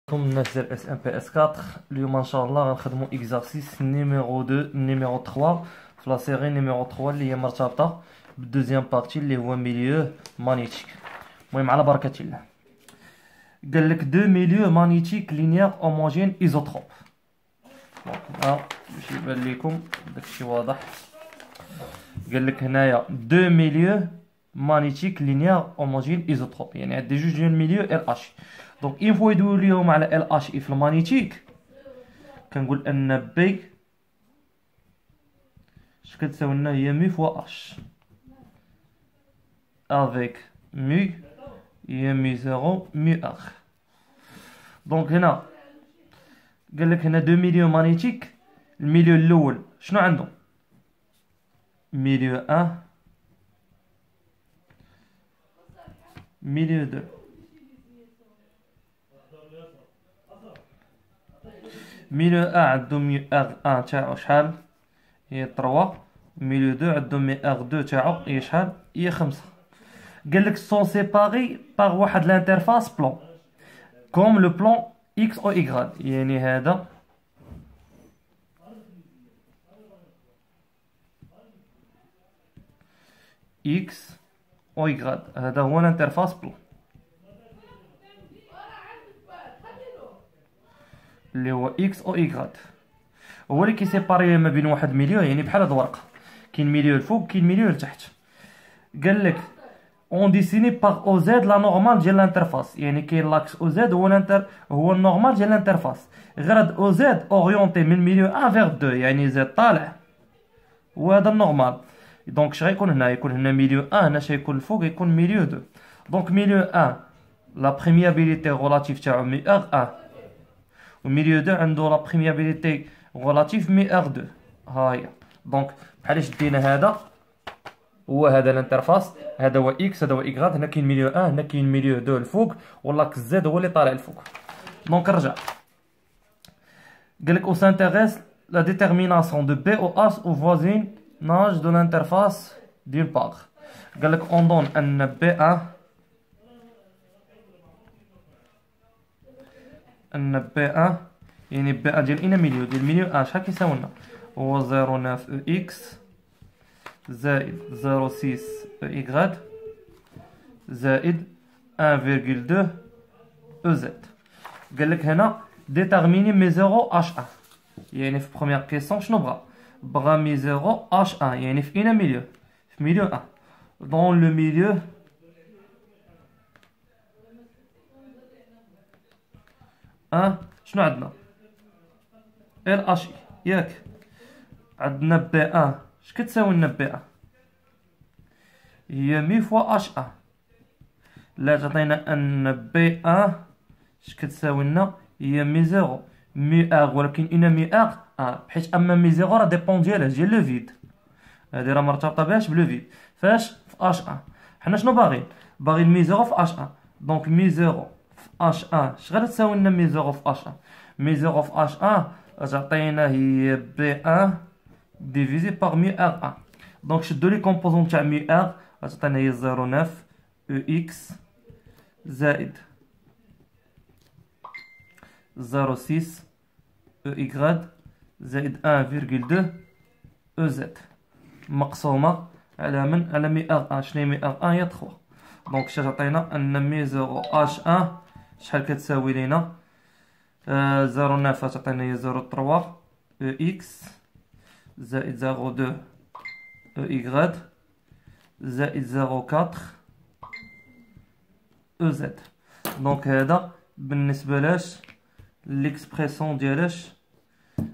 كم الناس ديال اس ام بي اس 4. اليوم ان شاء الله غنخدموا اكزارسيس نيميرو 2 نيميرو 3 في لا سيري نيميرو 3 اللي هي مرتبطه بالدوزيام بارتي اللي هو ميليو مانيتيك. المهم على بركه الله. قال لك دو ميليو مانيتيك لينيير هوموجين ايزوتروب. دونك باش يبان لكم داكشي واضح. قال لك هنايا دو ميليو مانيتيك لينيير هوموجين ايزوتروب، يعني عندي جوج ديال الميليو ال اش. دونك اين فوا يدويو ليهم على ال اش اي في المانيتيك كنقول ان بي اش كتساوي لنا هي مي فوا اش افيك مي هي مي زيرو مي ار. دونك هنا قال لك هنا دو ميليو مانيتيك. الميليو الاول شنو عنده؟ ميليو 1 ميليو 2. ميليو 1 عندو مي ار 1 تاعو شحال؟ هي 3. ميليو 2 عندو مي ار 2 تاعو هي شحال؟ هي 5. قال لك سون سيباري باغ واحد لانترفاس بلون كوم لو بلون اكس او ايغراد، يعني هذا اكس او ايغراد، هذا هو لانترفاس بلون اللي هو اكس او ايغراد، هو اللي كيسيباري ما بين واحد ميليو، يعني بحال هاد الورقه كاين ميليو الفوق كاين ميليو لتحت. قال لك اون ديسيني باغ او زد لا نورمال ديال لانترفاس، يعني كاين لاكس او زد هو النورمال ديال لانترفاس، غير هاد او زد اورينتي من ميليو 1 فيغ 2، يعني زد طالع وهذا النورمال. دونك اش غيكون هنا؟ يكون هنا ميليو 1، هنا شيكون الفوق يكون ميليو 2. دونك ميليو 1 لا بريميابيليتي ريلاتيف تاعو مي ار 1، وميليو 2 عنده لا بريميابيليتي ريلاتيف مي ار 2. ها هي. دونك بحال شدينا هذا هو هذا الانترفاس، هذا هو اكس هذا هو ايغراد، هنا كاين ميليو 1 هنا كاين ميليو 2 الفوق، ولاكس زد هو اللي طالع الفوق. دونك نرجع. قال لك او سانتيريس لا ديتيرميناسيون دو بي او اس او voisinage دو لانترفاس ديال باغ. قال لك اون دون ان بي 1 يعني بي 1 ديال اين ميليو ديال ميليو 1 شحال كيساوي لنا؟ هو 0.9 او اكس زائد 0.6 او ايغراد زائد 1,2 او زد. قال لك هنا ديتيرميني مي 0 اش 1، يعني في بروميير كيسيون شنو بغا مي 0 اش 1، يعني في اين ميليو؟ في ميليو 1. دون لو ميليو شنو عندنا؟ ال اش اي ياك. عندنا بي 1 اش كتساوي لنا بي 1؟ هي مي فوا اش 1. لا تعطينا ان بي 1 اش كتساوي لنا؟ هي مي 0 مي ار، ولكن اين مي ار بحيث اما مي 0 راه ديبون ديال لو فيد، هادي راه مرتبطه بهاش بلو فيد. فاش في اش 1 حنا شنو باغيين مي 0 في اش 1. دونك مي 0 في اش 1 اش غادي تساوي لنا مي 0 في اش 1؟ مي 0 في اش 1 غتعطينا هي بي 1 ديفيزي باغ مي ار 1. دونك شدو لي كومبوزون تاع مي ار غتعطينا هي 0.9 او اكس زائد 0.6 او ايغراد زائد 1,2 او زد مقسومه على من؟ على مي ار 1. شنو هي مي ار 1؟ هي 3. دونك اش تعطينا؟ ان مي 0 اش 1 شحال كتساوي لينا؟ 0.9 تعطينا هي 0.3 او اكس زائد 0.2 او ايغراد زائد 0.4 او زد. دونك هذا بالنسبه لاش ليكسبريسيون ديالاش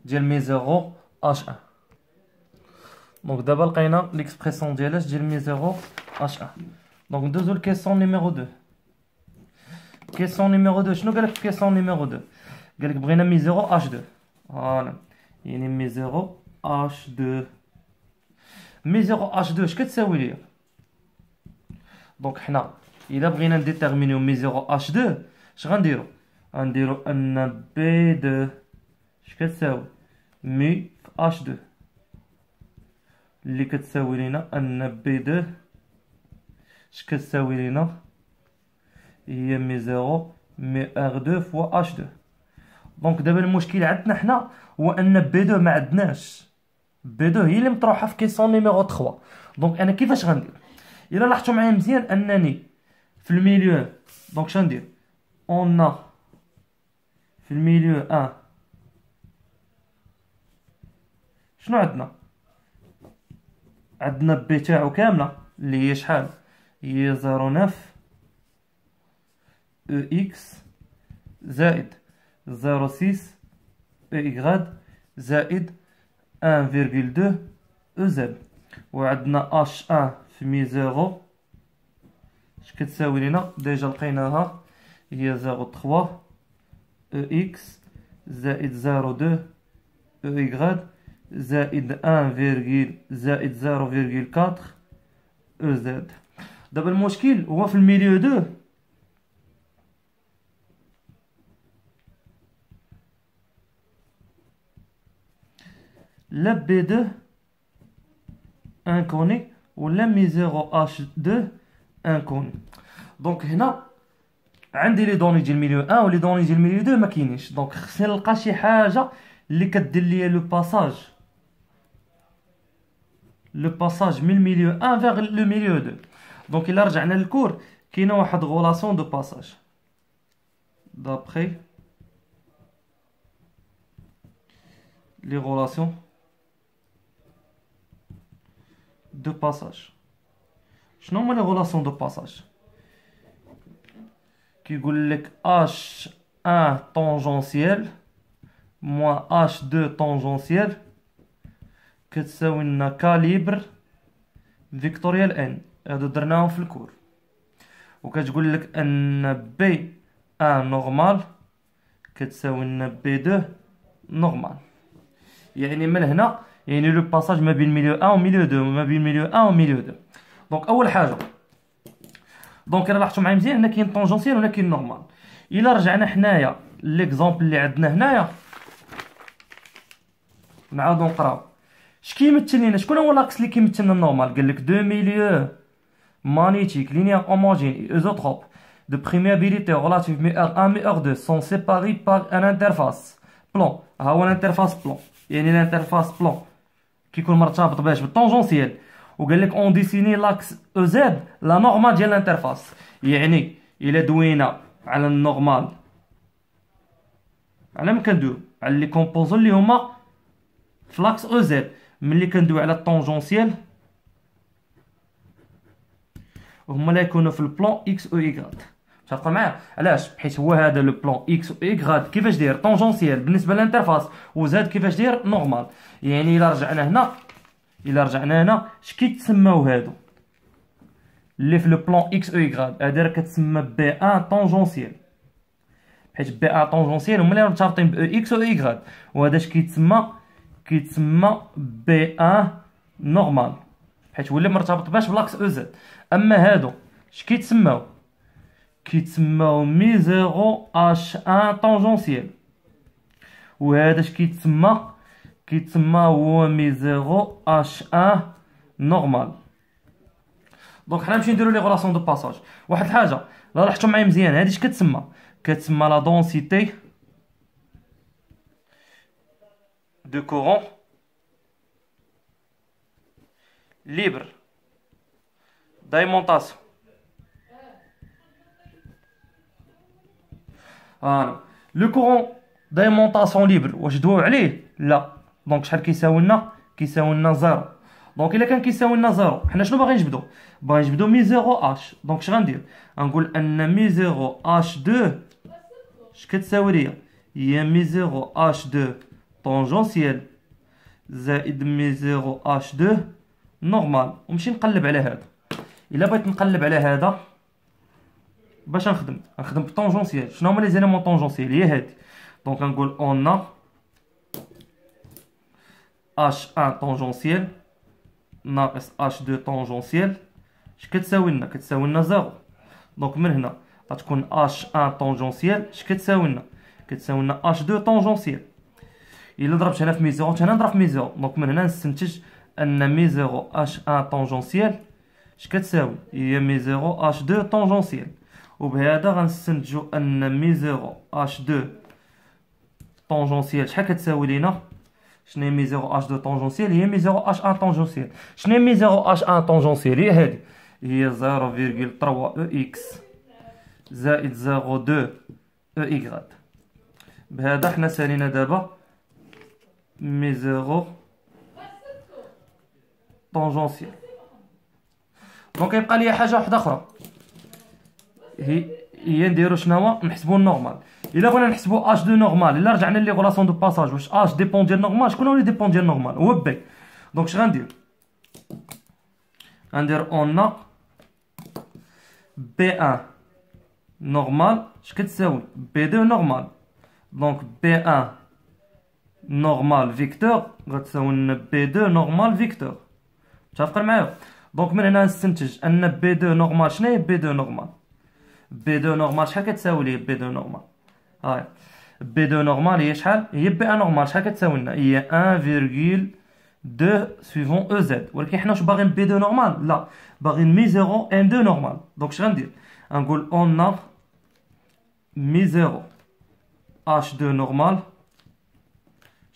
ديال مي 0 اش 1. دونك دابا لقينا ليكسبريسيون ديالاش ديال مي 0 اش 1. دونك ندوزو لكيسيون نيميرو 2. كيسيون نيميرو 2 شنو قالك في كيسيون نيميرو 2؟ قالك بغينا مي 0 اش 2. فوالا يعني مي 0 اش 2. مي 0 اش 2 اش كتساوي ليا؟ دونك حنا الا بغينا نديتيرمينيو مي 0 اش 2 اش غنديرو؟ غنديرو ان بي 2 اش كتساوي؟ مي في اش 2 اللي كتساوي لينا ان بي 2 اش كتساوي لينا؟ هي مي 0 مي ار 2 فوا اش 2. دونك دابا المشكل عندنا حنا هو ان بي 2 ما عندناش. بي 2 هي اللي مطروحه في كيسيون نيميرو 3. دونك انا كيفاش غندير؟ الا لاحظتوا معايا مزيان انني في الميليو، دونك شندير؟ اون في الميليو 1 شنو عندنا؟ عندنا بي تاعو كامله اللي هي شحال؟ هي 0.9 او اكس زائد 0.6 او يغاد زائد 1,2 او زد. وعندنا اش 1 في مي 0 اش كتساوي لينا؟ ديجا لقيناها، هي 0.3 او اكس زائد 0.2 او يغاد زائد 1 زائد 0.4 او زد. دابا المشكل هو في الميليو 2 لا بي 2 انكوني ولا مي 0 اش 2 انكوني. دونك هنا عندي لي دوني ديال الميليو 1 ولي دوني ديال الميليو 2 ما كاينينش. دونك خصني نلقى شي حاجه اللي كدير ليا لو باساج من الميليو 1 vers لو ميليو 2. دونك الا رجعنا للكور كاينه واحد غولاسيون دو باساج دابخي لي غولاسيون دو باساج. شنو هما لي غولاسيون دو باساج؟ كيقول لك اش 1 طونجونسيال موان اش 2 طونجونسيال كتساوي لنا كاليبر فيكتوريال ان. هادو درناهم في الكور. وكتقول لك ان بي 1 نورمال كتساوي لنا بي 2 نورمال. يعني من هنا يعني لو باساج ما بين ميليو 1 و ميليو 2 ما بين ميليو 1 و ميليو 2. دونك اول حاجه، دونك الا لاحظتوا معايا مزيان هنا كاين طونجونسيال وهنا كاين نورمال. الا رجعنا حنايا ليكزامبل اللي عندنا هنايا نعاودو نقراو اش كيمثل لينا. شكون هو لاكس اللي كيمثل لنا النورمال؟ قال لك دو ميليو magnétique linéaire homogène et isotrope de perméabilité relative μr 1 μr 2 sont séparés par un interface plan. ها هو الانترفاس بلون، يعني الانترفاس بلون كيكون مرتبط باش بالطونجونسيال. وقال لك اون ديسيني لاكس او زد لا نورمال ديال الانترفاس. يعني الا دوينا على النورمال على ما كندويو على لي كومبوزون اللي هما في لاكس او زد، ملي كندويو على الطونجونسيال هما اللي يكونوا في البلان اكس او يغاد. تفقوا معايا علاش؟ حيت هو هذا لو بلان اكس او يغاد كيفاش داير طونجونسيال بالنسبه للانترفاس وزاد كيفاش داير نورمال. يعني الا رجعنا هنا اش كيتسماو هادو اللي في لو بلان اكس او يغاد؟ هذا راه كتسمى بي 1 طونجونسيال، حيت بي 1 طونجونسيال هما اللي مرتبطين ب اكس او يغاد. وهذا اش كيتسمى بي 1 نورمال حيت هو اللي مرتبط باش بلاكس او زد. اما هادو اش كيتسماو مي 0 اش 1 طونجونسيال. وهذا اش كيتسمى هو مي 0 اش 1 نورمال. دونك حنا نمشيو نديرو لي غولاسيون دو باساج. واحد الحاجه لا لاحظتوا معايا مزيان، هادي اش كتسمى لا دونسيتي دو كورون libre d'alimentation. فوالا لو كورون d'alimentation libre واش دويو عليه؟ لا. دونك شحال كيساوي لنا زيرو. دونك الا كان كيساوي لنا زيرو حنا شنو باغي نجبدو؟ باغي نجبدو مي 0 اش. دونك اش غندير؟ غنقول ان مي 0 اش 2 اش كتساوي ليا؟ هي مي 0 اش 2 طونجونسيال زائد مي 0 اش 2 نورمال. ونمشي نقلب على هذا. الا بغيت نقلب على هذا باش نخدم بالطونجونسيال. شنو هما لي زيليمون طونجونسيال؟ هي هادي. دونك غنقول اون اش 1 طونجونسيال ناقص اش 2 طونجونسيال اش كتساوي لنا؟ زيرو. دونك من هنا غتكون اش 1 طونجونسيال اش كتساوي لنا؟ اش 2 طونجونسيال. الا ضربت هنا في مي 0 هنا نضرب في مي 0. دونك من هنا نستنتج ان مي 0 اش 1 طونجونسيال اش كتساوي؟ هي مي 0 اش 2 طونجونسيال. وبهذا غنستنتجو ان مي 0 اش 2 طونجونسيال شحال كتساوي لينا؟ شنو هي ميزيرو اش دو طونجونسيال؟ هي ميزيرو اش ان طونجونسيال. شنو هي ميزيرو اش ان طونجونسيال؟ هي هادي، هي 0,3 او اكس زائد 0,2 او ايكغاد. بهذا حنا سالينا دابا ميزيرو طونجونسيال. دونك يبقى لي حاجه واحده اخرى، هي نديرو شناهو؟ نحسبو النورمال. الا بغينا نحسبو اش دو نورمال، الا رجعنا لي غولاسيون دو باساج، واش اش ديبون ديال نورمال؟ شكون هو اللي ديبون ديال نورمال؟ هو بي. دونك اش غندير؟ غندير اون بي ان نورمال اش كتساوي بي دو نورمال. دونك بي ان نورمال فيكتور غتساوي لنا بي دو نورمال فيكتور. متفقين معايا؟ دونك من هنا نستنتج ان بي دو نورمال شنو هي بي دو نورمال؟ بي دو نورمال شحال كتساوي ليه بي دو نورمال؟ هاي بي دو نورمال هي شحال؟ هي بي ان نورمال شحال كتساوي لنا؟ هي 1,2 سويفون او زد. ولكن حنا واش باغيين بي دو نورمال؟ لا، باغيين مي زيرو ان دو نورمال. دونك اش غندير؟ غنقول اون مي زيرو اش دو نورمال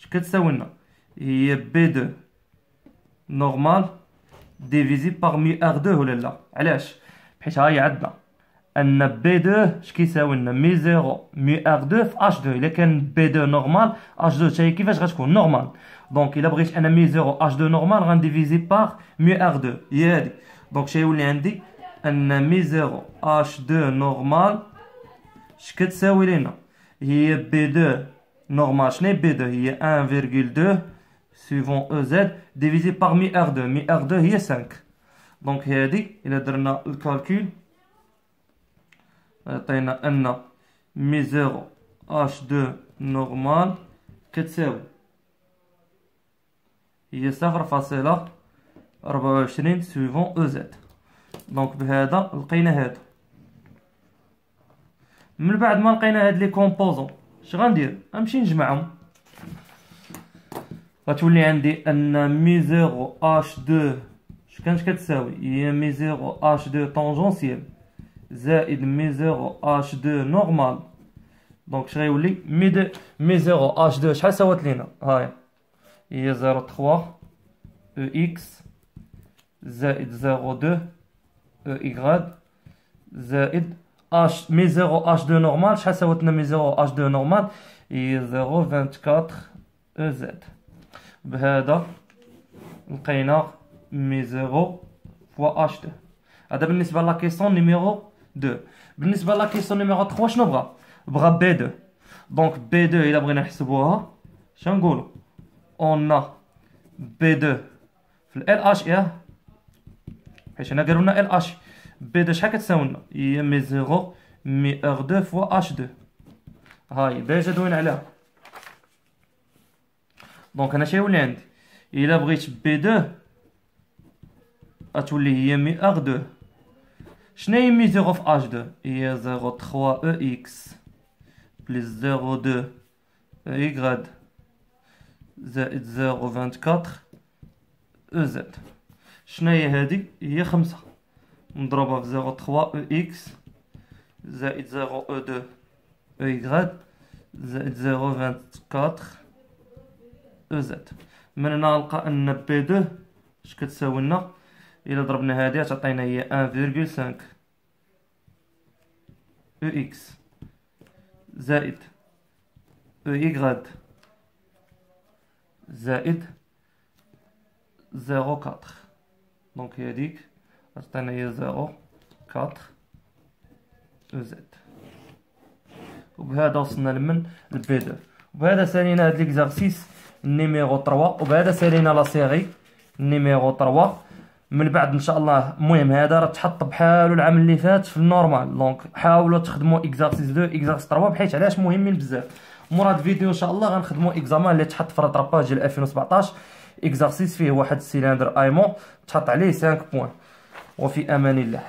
اش كتساوي لنا؟ هي بي دو نورمال ديفيزي باغ مي ار دو ولا لا؟ علاش؟ حيت هاهي عندنا ان بي دو اش كيساوي لنا؟ مي زيرو مي ار دو في اش دو. الا كان بي دو نورمال اش دو حتى هي كيفاش غتكون؟ نورمال. دونك الا بغيت انا مي زيرو اش دو نورمال غنديفيزي باغ مي ار دو، هي هادي. دونك شنو يولي عندي؟ ان مي زيرو اش دو نورمال اش كتساوي لينا؟ هي بي دو نورمال. شنو هي بي دو؟ هي 1,2 سويفون او زد ديفيزي باغ مي ار دو. مي ار دو هي 5. دونك هادي الا درنا الكالكول عطينا ان مي زيرو اش دو نورمال كتساوي هي 0,24 سويفون او زد. دونك بهذا لقينا هذا. من بعد ما لقينا هاد لي كومبوزون اش غندير؟ غنمشي نجمعهم. غتولي عندي ان مي زيرو اش دو اش كانت كتساوي؟ هي مي زيرو اش دو طونجونسيال زائد مي زيرو اش دو نورمال. دونك اش غيولي؟ مي زيرو اش دو شحال ساوات لينا؟ هاهي هي 0,3 او اكس زائد 0,2 او ايكغاد زائد اش مي زيرو اش دو نورمال شحال ساوات لنا؟ مي زيرو اش دو نورمال هي 0,24 او زد. بهذا لقينا مي زيرو فوا اش دو. هذا بالنسبه لا كيسيون نيميرو 2. بالنسبه لا كيسيون نيميرو 3 شنو بغا بي 2. دونك بي 2 الا بغينا نحسبوها شنقولوا؟ اون بي 2 في ال اش حيت هنا قالوا لنا ال اش. بي 2 شحال كتساوي لنا؟ هي مي زيرو مي ار 2 فوا اش 2. هاي ديجا دوينا عليها. دونك انا شنو يولي عندي؟ الا بغيت بي 2 غتولي هي مي ار 2. شنو هي مي زيرو في اش 2؟ هي 0,3 او اكس بلس 0,2 او ايكغاد زائد 0,24 او زد. شنو هي هادي؟ هي 5 نضربها في 0,3 او اكس زائد 0,2 او ايكغاد زائد 0,24 او زد. من هنا نلقى ان بي 2 اش كتساوي لنا؟ الا ضربنا هادي تعطينا هي 1,5 او اكس زائد او ايكغاد زائد 0,4. دونك هاديك تعطينا هي 0,4 او زد. وبهذا وصلنا لمن البي 2. وبهذا سالينا هاد ليكزارسيس نيميرو 3. وبهذا سالينا لا سيري نيميرو 3. من بعد ان شاء الله المهم هذا راه تحط بحالو العام اللي فات في النورمال. دونك حاولوا تخدموا اكزارسيس 2 اكزارسيس 3 بحيث علاش مهمين بزاف. مورا هاد الفيديو ان شاء الله غنخدموا اكزامان اللي تحط في راتراباج ديال 2017. اكزارسيس فيه واحد السيلندر ايمون تحط عليه 5 بوين. وفي امان الله.